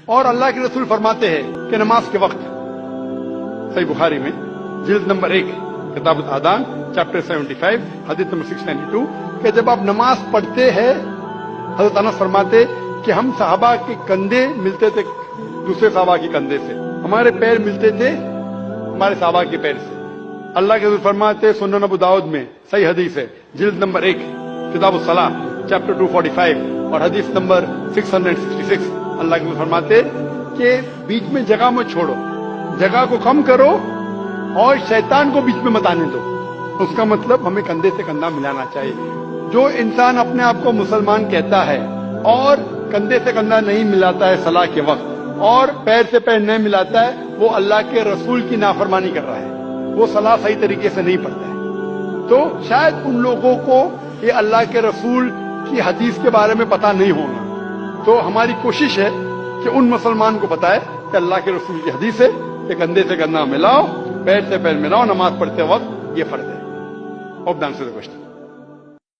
اور اللہ کے رسول فرماتے ہیں کہ نماز کے وقت، صحیح بخاری میں جلد نمبر 1 کتاب الادان چیپٹر 75 حدیث نمبر 692 کہ جب آپ نماز پڑھتے ہیں، حضرت انس فرماتے کہ ہم صحابہ کے کندھے ملتے تھے دوسرے صحابہ کے کندھے سے، ہمارے پیر ملتے تھے ہمارے صحابہ کے پیر سے۔ اللہ کے رسول فرماتے سنن ابو داؤد میں صحیح حدیث ہے جلد نمبر 1 کتاب الصلاۃ چیپٹر 245 اور حدیث نمبر 666، اللہ کے رسول فرماتے کہ بیچ میں جگہ مت چھوڑو، جگہ کو کم کرو اور شیطان کو بیچ میں مت آنے دو۔ اس کا مطلب ہمیں کندھے سے کندھا ملانا چاہیے۔ جو انسان اپنے آپ کو مسلمان کہتا ہے اور کندھے سے کندھا نہیں ملاتا ہے صلاح کے وقت اور پیر سے پیر نہیں ملاتا ہے، وہ اللہ کے رسول کی نافرمانی کر رہا ہے، وہ صلاح صحیح طریقے سے نہیں پڑھتا ہے۔ تو شاید ان لوگوں کو یہ اللہ کے رسول کی حدیث کے بارے میں پتہ نہیں ہوگا، تو ہماری کوشش ہے کہ ان مسلمان کو بتائے کہ اللہ کے رسول کی حدیث ہے کہ کندھے سے کندھا ملاؤ، پیر سے پیر ملاؤ، نماز پڑھتے وقت یہ فرض ہے۔ Hope dance question